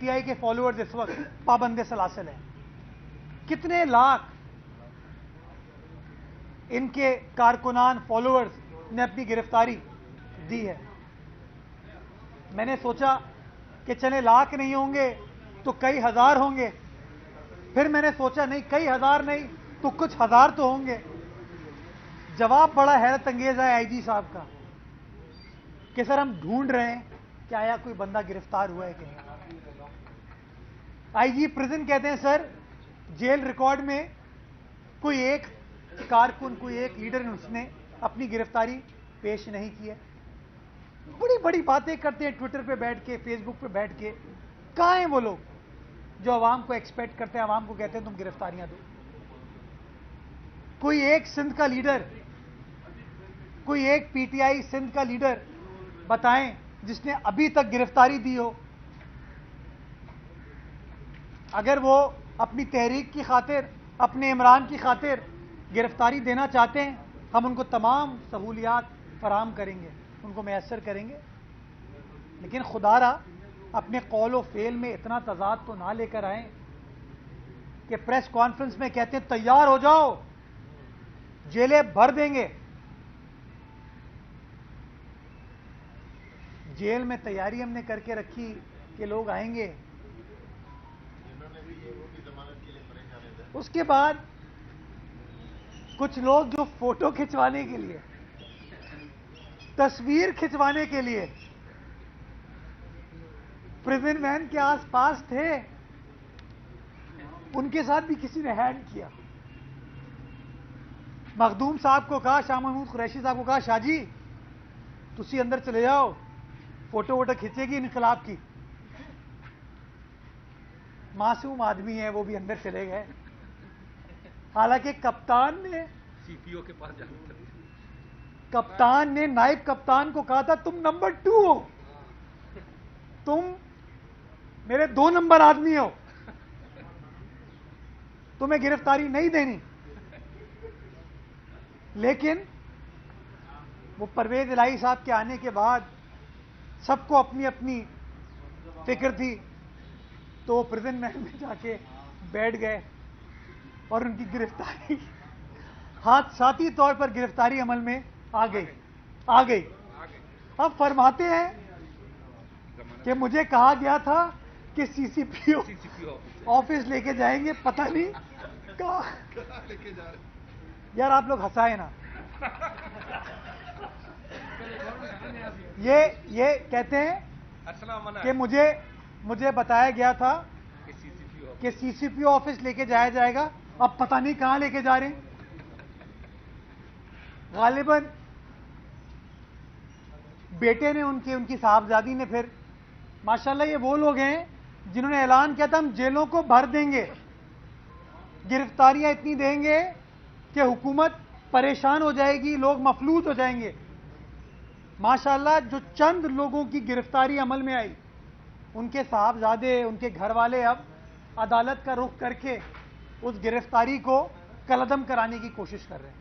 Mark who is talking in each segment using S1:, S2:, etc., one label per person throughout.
S1: پی آئی کے فالوورز اس وقت پابند سلاسل ہیں. کتنے لاکھ ان کے کارکنان فالوورز نے اپنی گرفتاری دی ہے. میں نے سوچا کہ چلے لاکھ نہیں ہوں گے تو کئی ہزار ہوں گے. پھر میں نے سوچا نہیں, کئی ہزار نہیں تو کچھ ہزار تو ہوں گے. جواب بڑا حیرت انگیز ہے آئی جی صاحب کا کہ سر ہم ڈھونڈ رہے ہیں کہ آیا کوئی بندہ گرفتار ہوا ہے کہ نہیں. آئی جی پریزن کہتے ہیں سر جیل ریکارڈ میں کوئی ایک کارکن, کوئی ایک لیڈر اس نے اپنی گرفتاری پیش نہیں کی ہے. بڑی بڑی باتیں کرتے ہیں ٹویٹر پہ بیٹھ کے, فیس بک پہ بیٹھ کے. کہاں ہیں وہ لوگ جو عوام کو ایکسپیکٹ کرتے ہیں, عوام کو کہتے ہیں تم گرفتاریاں دو. کوئی ایک سندھ کا لیڈر, کوئی ایک پی ٹی آئی سندھ کا لیڈر بتائیں جس نے ابھی تک گرفتاری دی ہو. اگر وہ اپنی تحریک کی خاطر, اپنے عمران کی خاطر گرفتاری دینا چاہتے ہیں, ہم ان کو تمام سہولیات فراہم کریں گے, ان کو میسر کریں گے. لیکن خدا را اپنے قول و فعل میں اتنا تضاد تو نہ لے کر آئیں کہ پریس کانفرنس میں کہتے ہیں تیار ہو جاؤ, جیلیں بھر دیں گے. جیل میں تیاری ہم نے کر کے رکھی کہ لوگ آئیں گے. اس کے بعد کچھ لوگ جو فوٹو کھنچوانے کے لیے, تصویر کھنچوانے کے لیے پریزن وین کے آس پاس تھے, ان کے ساتھ بھی کسی نے ہینڈ کیا. مخدوم صاحب کو کہا, شاہ محمود قریشی صاحب کو کہا, شاہ جی تسی اندر چلے جاؤ, فوٹو ووٹو کھینچے گی انقلاب کی. معصوم آدمی ہے, وہ بھی اندر چلے گئے. حالانکہ کپتان نے
S2: سی پی او کے پاس جانا,
S1: کپتان نے نائب کپتان کو کہا تھا تم نمبر 2 ہو, تم میرے 2 نمبر آدمی ہو, تمہیں گرفتاری نہیں دینی. لیکن وہ پرویز الہی صاحب کے آنے کے بعد سب کو اپنی اپنی فکر تھی, تو وہ پریزن وین میں جا کے بیٹھ گئے اور ان کی گرفتاری حادثاتی طور پر گرفتاری عمل میں آ گئی. اب فرماتے ہیں کہ مجھے کہا گیا تھا کہ سی سی پی او آفس لے کے جائیں گے, پتہ نہیں کہاں لے کے جا رہے. یار آپ لوگ ہنسائے نا. یہ کہتے ہیں کہ مجھے بتایا گیا تھا کہ سی سی پی او آفس لے کے جایا جائے گا, اب پتہ نہیں کہاں لے کے جا رہے ہیں. غالباً بیٹے نے, ان کی صاحبزادی نے, پھر ماشاءاللہ یہ وہ لوگ ہیں جنہوں نے اعلان کیا تھا ہم جیلوں کو بھر دیں گے, گرفتاریاں اتنی دیں گے کہ حکومت پریشان ہو جائے گی, لوگ مفلوج ہو جائیں گے. ماشاءاللہ جو چند لوگوں کی گرفتاری عمل میں آئی, ان کے صاحبزادے, ان کے گھر والے اب عدالت کا رخ کر کے اس گرفتاری کو کالعدم کرانے کی کوشش کر رہے ہیں.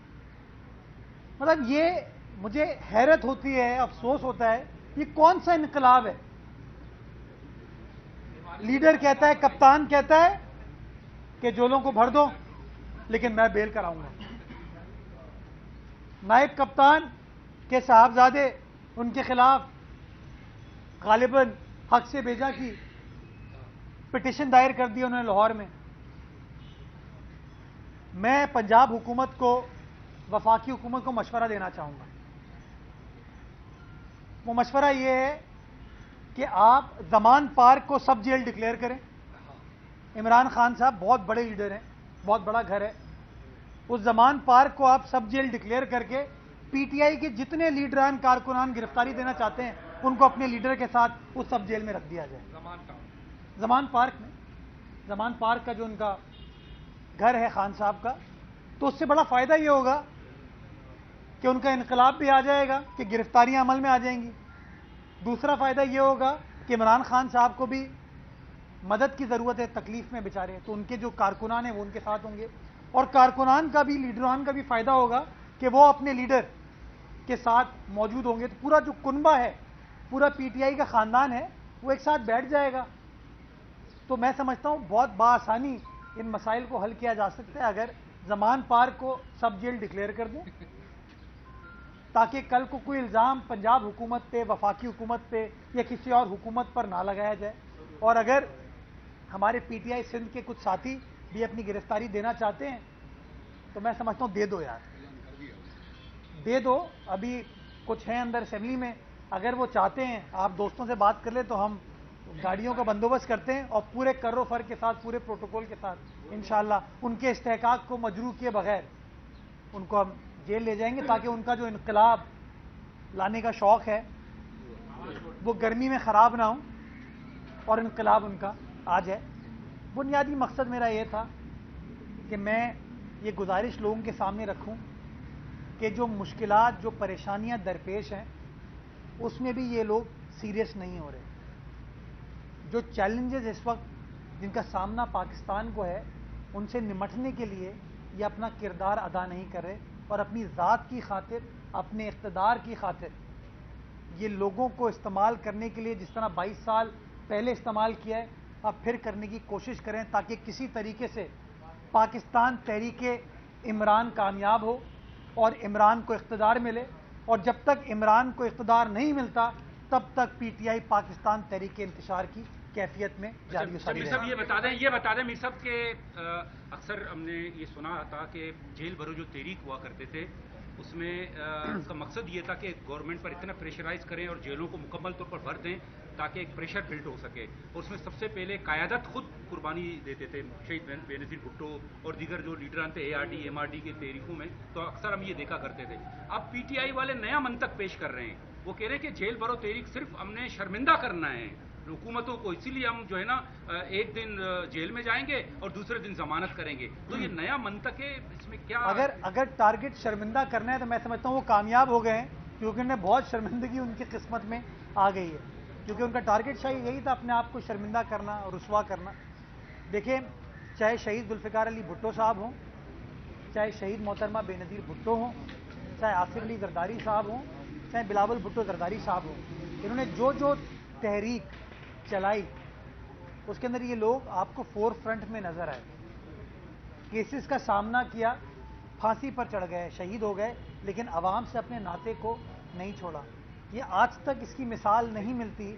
S1: مطلب یہ مجھے حیرت ہوتی ہے, افسوس ہوتا ہے, یہ کون سا انقلاب ہے. لیڈر کہتا ہے, کپتان کہتا ہے کہ جولوں کو بھر دو لیکن میں بیل کراؤں گا. نائب کپتان کے صاحبزادے, ان کے خلاف غالباً حق سے بیجا کی پٹیشن دائر کر دی انہوں نے لاہور میں. میں پنجاب حکومت کو, وفاقی حکومت کو مشورہ دینا چاہوں گا. وہ مشورہ یہ ہے کہ آپ زمان پارک کو سب جیل ڈکلیئر کریں. عمران خان صاحب بہت بڑے لیڈر ہیں, بہت بڑا گھر ہے. اس زمان پارک کو آپ سب جیل ڈکلیئر کر کے پی ٹی آئی کے جتنے لیڈران کارکنان گرفتاری دینا چاہتے ہیں ان کو اپنے لیڈر کے ساتھ اس سب جیل میں رکھ دیا جائے. زمان پارک میں, زمان پارک کا جو ان کا گھر ہے خان صاحب کا, تو اس سے بڑا فائدہ یہ ہوگا کہ ان کا انقلاب بھی آ جائے گا, کہ گرفتاریاں عمل میں آ جائیں گی. دوسرا فائدہ یہ ہوگا کہ عمران خان صاحب کو بھی مدد کی ضرورت ہے, تکلیف میں بیچارے, تو ان کے جو کارکنان ہیں وہ ان کے ساتھ ہوں گے. اور کارکنان کا بھی, لیڈران کا بھی فائدہ ہوگا کہ وہ اپنے لیڈر کے ساتھ موجود ہوں گے. تو پورا جو کنبہ ہے, پورا پی ٹی آئی کا خاندان ہے, وہ ایک ساتھ بیٹھ جائے گا. تو میں سمجھتا ہوں بہت بآسانی ان مسائل کو حل کیا جا سکتا ہے اگر زمان پارک کو سب جیل ڈکلیئر کر دیں، تاکہ کل کو کوئی الزام پنجاب حکومت پہ، وفاقی حکومت پہ یا کسی اور حکومت پر نہ لگایا جائے۔ اور اگر ہمارے پی ٹی آئی سندھ کے کچھ ساتھی بھی اپنی گرفتاری دینا چاہتے ہیں تو میں سمجھتا ہوں دے دو یار، دے دو۔ ابھی کچھ ہیں اندر اسمبلی میں، اگر وہ چاہتے ہیں آپ دوستوں سے بات کر لیں تو ہم گاڑیوں کا بندوبست کرتے ہیں اور پورے کر و فر کے ساتھ، پورے پروٹوکول کے ساتھ انشاءاللہ ان کے استحقاق کو مجروح کیے بغیر ان کو ہم جیل لے جائیں گے، تاکہ ان کا جو انقلاب لانے کا شوق ہے وہ گرمی میں خراب نہ ہو اور انقلاب ان کا آ جائے۔ بنیادی مقصد میرا یہ تھا کہ میں یہ گزارش لوگوں کے سامنے رکھوں کہ جو مشکلات، جو پریشانیاں درپیش ہیں اس میں بھی یہ لوگ سیریس نہیں ہو رہے۔ جو چیلنجز اس وقت جن کا سامنا پاکستان کو ہے ان سے نمٹنے کے لیے یہ اپنا کردار ادا نہیں کر رہے، اور اپنی ذات کی خاطر، اپنے اقتدار کی خاطر یہ لوگوں کو استعمال کرنے کے لیے جس طرح 22 سال پہلے استعمال کیا ہے اب پھر کرنے کی کوشش کریں، تاکہ کسی طریقے سے پاکستان تحریک عمران کامیاب ہو اور عمران کو اقتدار ملے۔ اور جب تک عمران کو اقتدار نہیں ملتا تب تک پی ٹی آئی پاکستان تحریک انتشار کی کیفیت میں جاری و ساری
S2: میر صاحب یہ بتا دیں میر صاحب کہ اکثر ہم نے یہ سنا تھا کہ جیل بھرو جو تحریک ہوا کرتے تھے اس میں اس کا مقصد یہ تھا کہ گورنمنٹ پر اتنا پریشرائز کریں اور جیلوں کو مکمل طور پر بھر دیں تاکہ ایک پریشر بلڈ ہو سکے، اور اس میں سب سے پہلے قیادت خود قربانی دیتے تھے شہید بے نظیر بھٹو اور دیگر جو لیڈران تھے اے آر ڈی کی تحریکوں میں، تو اکثر ہم یہ دیکھا کرتے تھے۔ اب پی ٹی آئی والے نیا منطق پیش کر رہے ہیں، وہ کہہ رہے ہیں کہ جیل بھرو تحریک صرف ہم نے شرمندہ کرنا ہے حکومتوں کو، اسی لیے ہم جو ہے نا ایک دن جیل میں جائیں گے اور دوسرے دن ضمانت کریں گے۔ تو یہ نیا منطق ہے، اس میں کیا
S1: اگر ٹارگٹ شرمندہ کرنا ہے تو میں سمجھتا ہوں وہ کامیاب ہو گئے ہیں، کیونکہ انہیں بہت شرمندگی ان کی قسمت میں آ گئی ہے، کیونکہ ان کا ٹارگٹ شاید یہی تھا اپنے آپ کو شرمندہ کرنا اور رسوا کرنا۔ دیکھیں، چاہے شہید ذوالفقار علی بھٹو صاحب ہوں، چاہے شہید محترمہ بے نظیر بھٹو ہوں، چاہے آصف علی زرداری صاحب ہوں، چاہے بلاول بھٹو زرداری صاحب ہوں، انہوں نے جو تحریک چلائی اس کے اندر یہ لوگ آپ کو فور فرنٹ میں نظر آئے، کیسز کا سامنا کیا، پھانسی پر چڑھ گئے، شہید ہو گئے، لیکن عوام سے اپنے ناطے کو نہیں چھوڑا۔ یہ آج تک اس کی مثال نہیں ملتی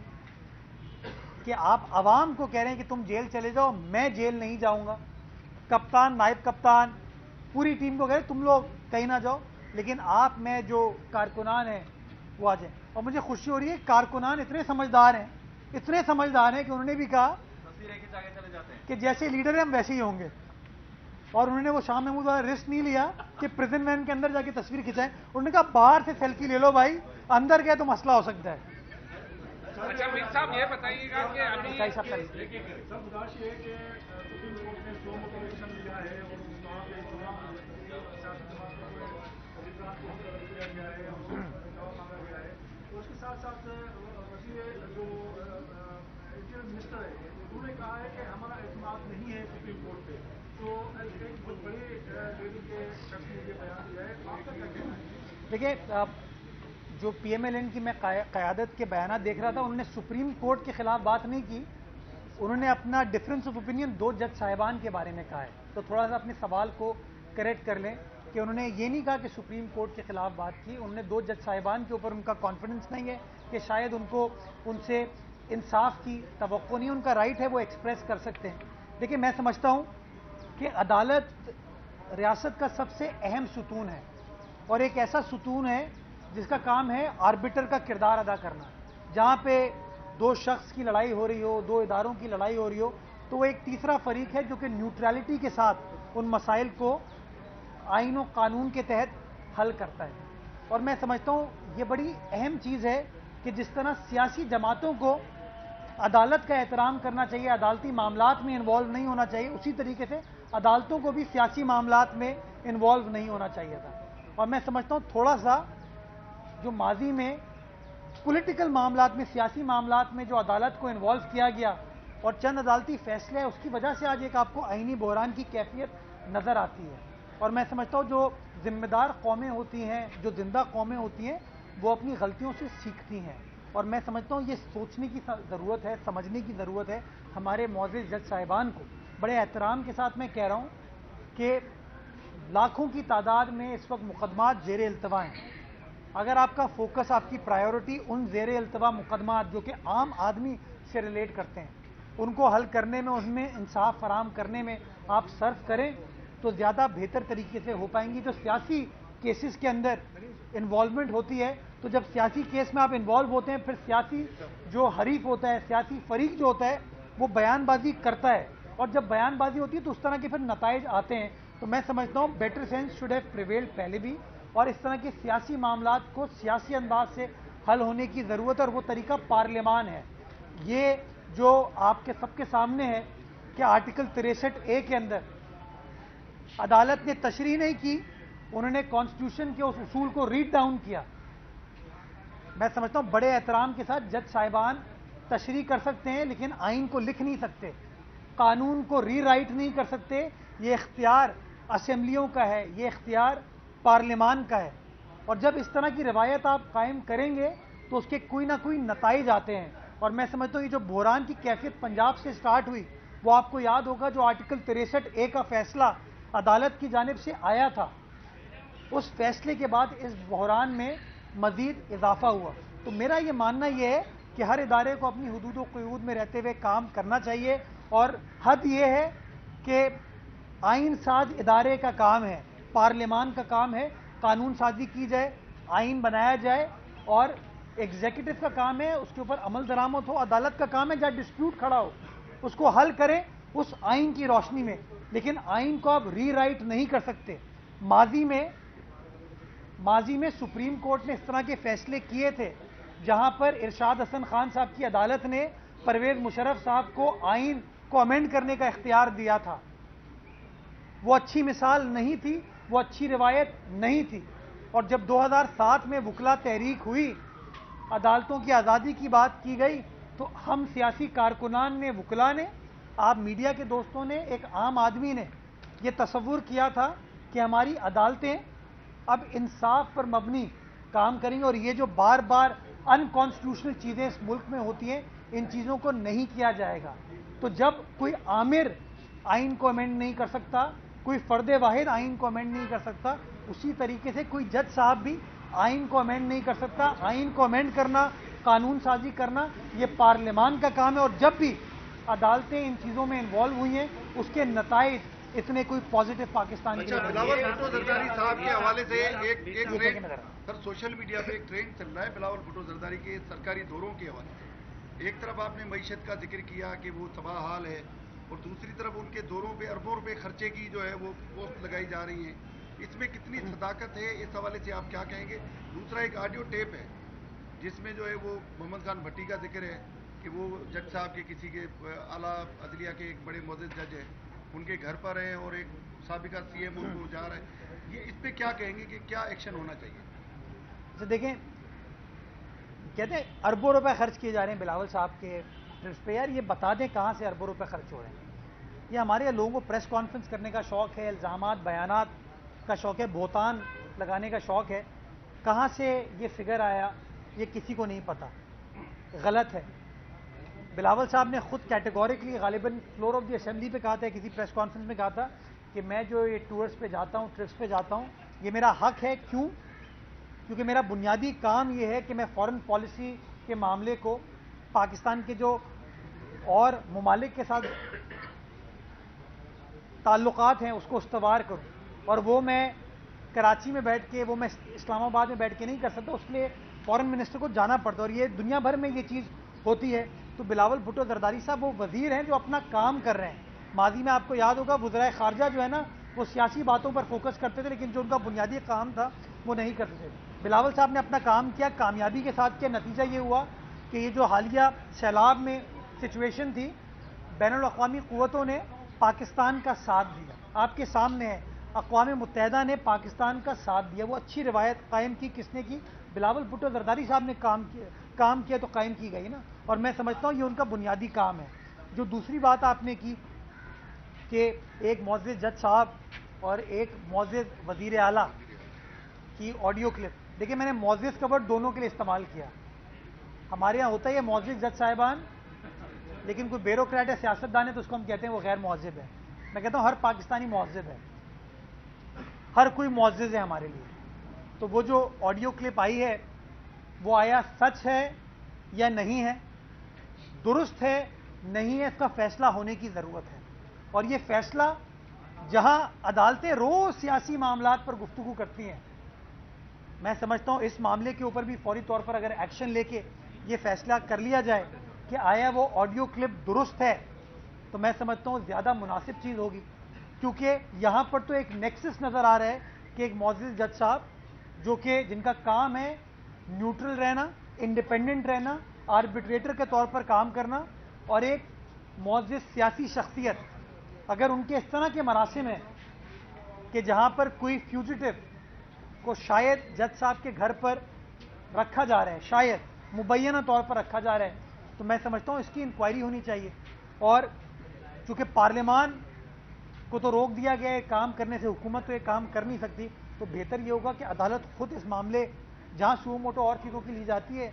S1: کہ آپ عوام کو کہہ رہے ہیں کہ تم جیل چلے جاؤ، میں جیل نہیں جاؤں گا، کپتان، نائب کپتان، پوری ٹیم کو کہہ رہے تم لوگ کہیں نہ جاؤ، لیکن آپ میں جو کارکنان ہیں وہ آ جائیں۔ اور مجھے خوشی ہو رہی ہے کارکنان اتنے سمجھدار ہیں کہ انہوں نے بھی کہا کہ جیسے لیڈر ہیں ہم ویسے ہی ہوں گے، اور انہوں نے وہ شاہ محمود والا رسک نہیں لیا کہ پریزن وین کے اندر جا کے تصویر کھنچائیں، انہوں نے کہا باہر سے سیلفی لے لو بھائی، اندر گئے تو مسئلہ ہو سکتا ہے۔
S2: اچھا میر صاحب یہ بتائیے گا کہ ابھی
S3: اس کے ساتھ ساتھ وزیر جو منسٹر ہے انہوں نے کہا ہے کہ ہمارا اعتماد نہیں ہے سپریم کورٹ پہ، تو ایک بہت بڑی لیڈی کے شخص نے یہ بیان دیا ہے، آپ کا کیا کہنا ہے؟
S1: دیکھیے، جو پی ایم ایل این کی میں قیادت کے بیانات دیکھ رہا تھا، انہوں نے سپریم کورٹ کے خلاف بات نہیں کی، انہوں نے اپنا ڈفرینس آف اوپینین 2 جج صاحبان کے بارے میں کہا ہے۔ تو تھوڑا سا اپنے سوال کو کریکٹ کر لیں کہ انہوں نے یہ نہیں کہا کہ سپریم کورٹ کے خلاف بات کی، انہوں نے 2 جج صاحبان کے اوپر ان کا کانفیڈنس نہیں ہے کہ شاید ان کو ان سے انصاف کی توقع نہیں، ان کا رائٹ ہے وہ ایکسپریس کر سکتے ہیں۔ دیکھیں، میں سمجھتا ہوں کہ عدالت ریاست کا سب سے اہم ستون ہے، اور ایک ایسا ستون ہے جس کا کام ہے آربیٹر کا کردار ادا کرنا۔ جہاں پہ 2 شخص کی لڑائی ہو رہی ہو، 2 اداروں کی لڑائی ہو رہی ہو، تو وہ ایک تیسرا فریق ہے جو کہ نیوٹرلٹی کے ساتھ ان مسائل کو آئین و قانون کے تحت حل کرتا ہے۔ اور میں سمجھتا ہوں یہ بڑی اہم چیز ہے کہ جس طرح سیاسی جماعتوں کو عدالت کا احترام کرنا چاہیے، عدالتی معاملات میں انوالو نہیں ہونا چاہیے، اسی طریقے سے عدالتوں کو بھی سیاسی معاملات میں انوالو نہیں ہونا چاہیے تھا۔ اور میں سمجھتا ہوں تھوڑا سا جو ماضی میں پولیٹیکل معاملات میں، سیاسی معاملات میں جو عدالت کو انوالو کیا گیا اور چند عدالتی فیصلے ہیں، اس کی وجہ سے آج ایک آپ کو آئینی بحران کی کیفیت نظر آتی ہے۔ اور میں سمجھتا ہوں جو ذمہ دار قومیں ہوتی ہیں، جو زندہ قومیں ہوتی ہیں، وہ اپنی غلطیوں سے سیکھتی ہیں، اور میں سمجھتا ہوں یہ سوچنے کی ضرورت ہے, سمجھنے کی ضرورت ہے ہمارے معزز جج صاحبان کو. بڑے احترام کے ساتھ میں کہہ رہا ہوں کہ لاکھوں کی تعداد میں اس وقت مقدمات زیر التوا ہیں. اگر آپ کا فوکس, آپ کی پرائیورٹی ان زیر التوا مقدمات جو کہ عام آدمی سے ریلیٹ کرتے ہیں ان کو حل کرنے میں, ان میں انصاف فراہم کرنے میں آپ صرف کریں تو زیادہ بہتر طریقے سے ہو پائیں گی. جو سیاسی کیسز کے اندر انوالومنٹ ہوتی ہے, تو جب سیاسی کیس میں آپ انوالو ہوتے ہیں پھر سیاسی جو حریف ہوتا ہے, سیاسی فریق جو ہوتا ہے وہ بیان بازی کرتا ہے, اور جب بیان بازی ہوتی ہے تو اس طرح کے پھر نتائج آتے ہیں. تو میں سمجھتا ہوں better sense should have prevailed پہلے بھی, اور اس طرح کے سیاسی معاملات کو سیاسی انداز سے حل ہونے کی ضرورت ہے, اور وہ طریقہ پارلیمان ہے. یہ جو آپ کے سب کے سامنے ہے کہ آرٹیکل 63A کے اندر عدالت نے تشریح نہیں کی, انہوں نے کانسٹیٹیوشن کے اس اصول کو ریڈ ڈاؤن کیا. میں سمجھتا ہوں بڑے احترام کے ساتھ جج صاحبان تشریح کر سکتے ہیں لیکن آئین کو لکھ نہیں سکتے, قانون کو ری رائٹ نہیں کر سکتے. یہ اختیار اسمبلیوں کا ہے, یہ اختیار پارلیمان کا ہے, اور جب اس طرح کی روایت آپ قائم کریں گے تو اس کے کوئی نہ کوئی نتائج آتے ہیں. اور میں سمجھتا ہوں یہ جو بحران کی کیفیت پنجاب سے سٹارٹ ہوئی وہ آپ کو یاد ہوگا, جو آرٹیکل 63A کا فیصلہ عدالت کی جانب سے آیا تھا, اس فیصلے کے بعد اس بحران میں مزید اضافہ ہوا. تو میرا یہ ماننا یہ ہے کہ ہر ادارے کو اپنی حدود و قیود میں رہتے ہوئے کام کرنا چاہیے, اور حد یہ ہے کہ آئین ساز ادارے کا کام ہے, پارلیمان کا کام ہے قانون سازی کی جائے, آئین بنایا جائے, اور ایگزیکٹو کا کام ہے اس کے اوپر عمل درآمد ہو. عدالت کا کام ہے جہاں ڈسپیوٹ کھڑا ہو اس کو حل کریں اس آئین کی روشنی میں, لیکن آئین کو آپ ری رائٹ نہیں کر سکتے. ماضی میں سپریم کورٹ نے اس طرح کے فیصلے کیے تھے جہاں پر ارشاد حسن خان صاحب کی عدالت نے پرویز مشرف صاحب کو آئین کو امینڈ کرنے کا اختیار دیا تھا. وہ اچھی مثال نہیں تھی, وہ اچھی روایت نہیں تھی. اور جب 2007 میں وکلا تحریک ہوئی, عدالتوں کی آزادی کی بات کی گئی, تو ہم سیاسی کارکنان نے, وکلا نے, آپ میڈیا کے دوستوں نے, ایک عام آدمی نے یہ تصور کیا تھا کہ ہماری عدالتیں اب انصاف پر مبنی کام کریں گے, اور یہ جو بار بار انکانسٹیٹیوشنل چیزیں اس ملک میں ہوتی ہیں ان چیزوں کو نہیں کیا جائے گا. تو جب کوئی آمر آئین کو امینڈ نہیں کر سکتا, کوئی فرد واحد آئین کو امینڈ نہیں کر سکتا, اسی طریقے سے کوئی جج صاحب بھی آئین کو امینڈ نہیں کر سکتا. آئین کو امینڈ کرنا, قانون سازی کرنا یہ پارلیمان کا کام ہے, اور جب بھی عدالتیں ان چیزوں میں انوالو ہوئی ہیں اس کے نتائج اتنے کوئی پازیٹو پاکستان کے
S4: اچھا بلاول بھٹو زرداری صاحب کے حوالے سے ایک ٹرینڈ سر سوشل میڈیا پہ ایک ٹرینڈ چل رہا ہے بلاول بھٹو زرداری کے سرکاری دوروں کے حوالے سے. ایک طرف آپ نے معیشت کا ذکر کیا کہ وہ تباہ حال ہے, اور دوسری طرف ان کے دوروں پہ اربوں روپے خرچے کی جو ہے وہ پوسٹ لگائی جا رہی ہیں. اس میں کتنی صداقت ہے, اس حوالے سے آپ کیا کہیں گے؟ دوسرا ایک آڈیو ٹیپ ہے جس میں جو ہے وہ محمد خان بھٹی کا ذکر ہے کہ وہ جج صاحب کے کسی کے اعلیٰ عدلیہ کے ایک بڑے معزز جج ہیں, ان کے گھر پر ہیں اور ایک سابقہ سی ایم ان کو جا رہا ہے. یہ اس پہ کیا کہیں گے کہ کیا ایکشن ہونا چاہیے؟
S1: دیکھیں, کہتے ہیں اربوں روپے خرچ کیے جا رہے ہیں بلاول صاحب کے ٹرپس پہ. یار یہ بتا دیں کہاں سے اربوں روپے خرچ ہو رہے ہیں. یہ ہمارے لوگوں کو پریس کانفرنس کرنے کا شوق ہے, الزامات بیانات کا شوق ہے, بہتان لگانے کا شوق ہے. کہاں سے یہ فگر آیا یہ کسی کو نہیں پتا, غلط ہے. بلاول صاحب نے خود کیٹیگوریکلی غالباً فلور آف دی اسمبلی پہ کہا تھا, کسی پریس کانفرنس میں کہا تھا کہ میں جو یہ ٹورس پہ جاتا ہوں, ٹرپس پہ جاتا ہوں, یہ میرا حق ہے. کیوں؟ کیونکہ میرا بنیادی کام یہ ہے کہ میں فارن پالیسی کے معاملے کو, پاکستان کے جو اور ممالک کے ساتھ تعلقات ہیں اس کو استوار کروں, اور وہ میں کراچی میں بیٹھ کے, وہ میں اسلام آباد میں بیٹھ کے نہیں کر سکتا. اس لیے فارن منسٹر کو جانا پڑتا ہے, اور یہ دنیا بھر میں یہ چیز ہوتی ہے. تو بلاول بھٹو زرداری صاحب وہ وزیر ہیں جو اپنا کام کر رہے ہیں. ماضی میں آپ کو یاد ہوگا وزرائے خارجہ جو ہے نا وہ سیاسی باتوں پر فوکس کرتے تھے, لیکن جو ان کا بنیادی کام تھا وہ نہیں کرتے تھے. بلاول صاحب نے اپنا کام کیا, کامیابی کے ساتھ کیا. نتیجہ یہ ہوا کہ یہ جو حالیہ سیلاب میں سچویشن تھی, بین الاقوامی قوتوں نے پاکستان کا ساتھ دیا. آپ کے سامنے ہے, اقوام متحدہ نے پاکستان کا ساتھ دیا. وہ اچھی روایت قائم کی کس نے کی؟ بلاول بھٹو زرداری صاحب نے کام کیا تو قائم کی گئی نا. اور میں سمجھتا ہوں یہ ان کا بنیادی کام ہے. جو دوسری بات آپ نے کی کہ ایک معزز جج صاحب اور ایک معزز وزیر اعلیٰ کی آڈیو کلپ, دیکھیں میں نے معزز کا ورڈ دونوں کے لیے استعمال کیا. ہمارے یہاں ہوتا ہی ہے معزز جج صاحبان، لیکن کوئی بیوروکریٹ ہے، سیاستدان ہے، تو اس کو ہم کہتے ہیں وہ غیر معزز ہے. میں کہتا ہوں ہر پاکستانی معزز ہے، ہر کوئی معزز ہے ہمارے لیے. تو وہ جو آڈیو کلپ آئی ہے وہ آیا سچ ہے یا نہیں ہے، درست ہے نہیں ہے، اس کا فیصلہ ہونے کی ضرورت ہے. اور یہ فیصلہ جہاں عدالتیں روز سیاسی معاملات پر گفتگو کرتی ہیں، میں سمجھتا ہوں اس معاملے کے اوپر بھی فوری طور پر اگر ایکشن لے کے یہ فیصلہ کر لیا جائے کہ آیا وہ آڈیو کلپ درست ہے، تو میں سمجھتا ہوں زیادہ مناسب چیز ہوگی. کیونکہ یہاں پر تو ایک نیکسس نظر آ رہا ہے کہ ایک معزز جج صاحب جو کہ جن کا کام ہے نیوٹرل رہنا، انڈیپینڈنٹ رہنا، آربیٹریٹر کے طور پر کام کرنا، اور ایک معزز سیاسی شخصیت اگر ان کے اس طرح کے مراسم ہیں کہ جہاں پر کوئی فیوجیٹو کو شاید جج صاحب کے گھر پر رکھا جا رہا ہے، شاید مبینہ طور پر رکھا جا رہا ہے، تو میں سمجھتا ہوں اس کی انکوائری ہونی چاہیے. اور چونکہ پارلیمان کو تو روک دیا گیا ہے کام کرنے سے، حکومت تو یہ کام کر نہیں سکتی، تو بہتر یہ ہوگا کہ عدالت خود اس معاملے جہاں سو موٹو اور چیزوں کی لی جاتی ہے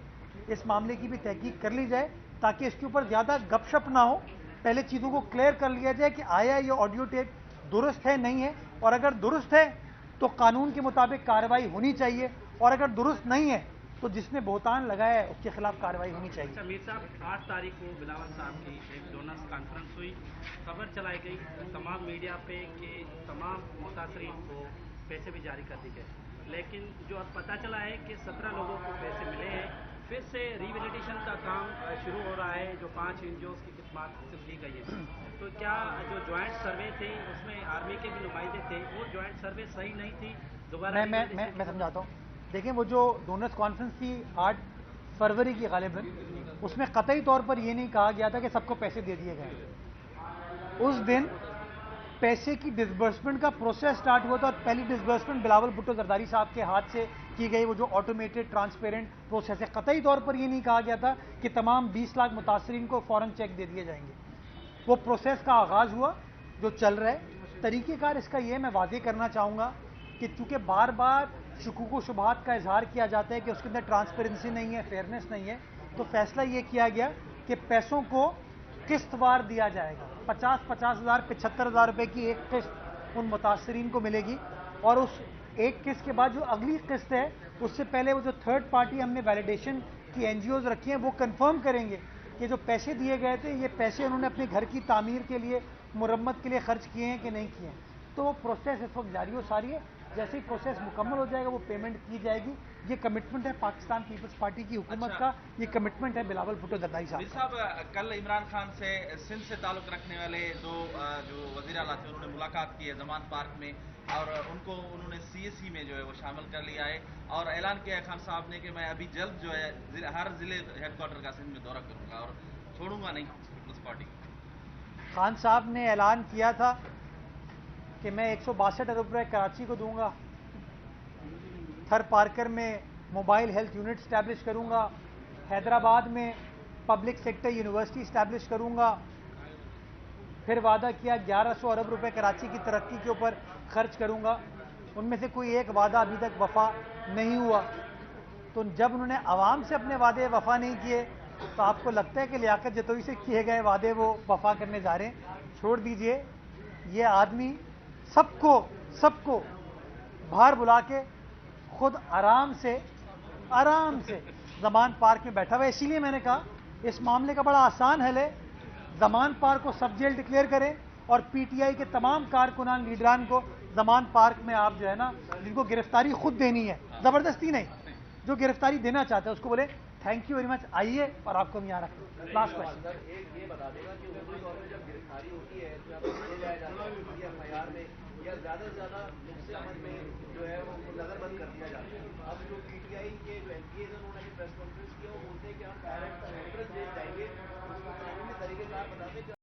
S1: اس معاملے کی بھی تحقیق کر لی جائے تاکہ اس کے اوپر زیادہ گپ شپ نہ ہو. پہلے چیزوں کو کلیئر کر لیا جائے کہ آیا یہ آڈیو ٹیپ درست ہے نہیں ہے، اور اگر درست ہے تو قانون کے مطابق کارروائی ہونی چاہیے، اور اگر درست نہیں ہے تو جس نے بہتان لگایا ہے اس کے خلاف کارروائی ہونی چاہیے.
S5: اچھا میر صاحب، 8 تاریخ کو بلاول صاحب کی ایک ڈونرز کانفرنس ہوئی، خبر چلائی گئی تمام میڈیا پہ کہ تمام متاثرین کو پیسے بھی جاری کر دی گئے، لیکن جو اب پتہ چلا ہے کہ 17 لوگوں کو پیسے ملے ہیں. پھر سے ریویلیڈیشن کا کام شروع ہو رہا ہے، جو 5 NGOs کی خدمات صرف دی گئی ہے. تو کیا جو جوائنٹ سروے تھی اس میں آرمی کے بھی نمائندے تھے، وہ جوائنٹ سروے صحیح نہیں تھی؟ دوبارہ
S1: میں سمجھاتا ہوں. دیکھیں وہ جو ڈونرز کانفرنس تھی 8 فروری کی غالباً، اس میں قطعی طور پر یہ نہیں کہا گیا تھا کہ سب کو پیسے دے دیے گئے. اس دن پیسے کی ڈسبرسمنٹ کا پروسیس سٹارٹ ہوا تھا، اور پہلی ڈسبرسمنٹ بلاول بھٹو زرداری صاحب کے ہاتھ سے کی گئی، وہ جو آٹومیٹڈ ٹرانسپیرنٹ پروسیس ہے. قطعی طور پر یہ نہیں کہا گیا تھا کہ تمام 20 لاکھ متاثرین کو فوراً چیک دے دیے جائیں گے. وہ پروسیس کا آغاز ہوا جو چل رہا ہے. طریقہ کار اس کا یہ میں واضح کرنا چاہوں گا کہ چونکہ بار بار شکوک و شبہات کا اظہار کیا جاتا ہے کہ اس کے اندر ٹرانسپیرنسی نہیں ہے، فیئرنیس نہیں ہے، تو فیصلہ یہ کیا گیا کہ پیسوں کو قسط وار دیا جائے گا. 50,000 75,000 روپے کی ایک قسط ان متاثرین کو ملے گی، اور اس ایک قسط کے بعد جو اگلی قسط ہے اس سے پہلے وہ جو تھرڈ پارٹی ہم نے ویلیڈیشن کی NGOs رکھی ہیں وہ کنفرم کریں گے کہ جو پیسے دیے گئے تھے یہ پیسے انہوں نے اپنے گھر کی تعمیر کے لیے، مرمت کے لیے خرچ کیے ہیں کہ نہیں کیے ہیں. تو وہ پروسیس اس وقت جاری و ساری ہے. جیسے ہی پروسیس مکمل ہو جائے گا وہ پیمنٹ کی جائے گی. یہ کمٹمنٹ ہے پاکستان پیپلز پارٹی کی حکومت کا، یہ کمٹمنٹ ہے بلاول بھٹو زرداری صاحب
S6: میر
S1: کا.
S6: صاحب، کل عمران خان سے سندھ سے تعلق رکھنے والے دو جو وزیر اعلیٰ تھے انہوں نے ملاقات کی ہے زمان پارک میں، اور انہوں نے CSE میں جو ہے وہ شامل کر لیا ہے، اور اعلان کیا ہے خان صاحب نے کہ میں ابھی جلد جو ہے ہر ضلع ہیڈ کوارٹر کا سندھ میں دورہ کروں گا اور چھوڑوں گا نہیں پیپلز پارٹی.
S1: خان صاحب نے اعلان کیا تھا کہ میں 162 ارب روپے کراچی کو دوں گا، تھر پارکر میں موبائل ہیلتھ یونٹ اسٹیبلش کروں گا، حیدرآباد میں پبلک سیکٹر یونیورسٹی اسٹیبلش کروں گا. پھر وعدہ کیا 1100 ارب روپے کراچی کی ترقی کے اوپر خرچ کروں گا. ان میں سے کوئی ایک وعدہ ابھی تک وفا نہیں ہوا. تو جب انہوں نے عوام سے اپنے وعدے وفا نہیں کیے تو آپ کو لگتا ہے کہ لیاقت جتوئی سے کیے گئے وعدے وہ وفا کرنے جا رہے ہیں؟ چھوڑ دیجئے. یہ آدمی سب کو باہر بلا کے خود آرام سے زمان پارک میں بیٹھا ہوا ہے. اسی لیے میں نے کہا اس معاملے کا بڑا آسان حل ہے، زمان پارک کو سب جیل ڈکلیئر کریں اور PTI کے تمام کارکنان لیڈران کو زمان پارک میں آپ جو ہے نا جن کو گرفتاری خود دینی ہے، زبردستی نہیں، جو گرفتاری دینا چاہتے ہیں اس کو بولے تھینک یو ویری مچ، آئیے اور آپ کو ہم یہاں رکھیں. Last question.
S7: یہ بتا دے گا کہ عمومی طور پہ جب گرفتاری ہوتی ہے تو آپ لے جایا جاتا ہے FIR میں، یا زیادہ سے زیادہ نقص عمل میں جو ہے وہ نظر بند کر دیا جاتا ہے.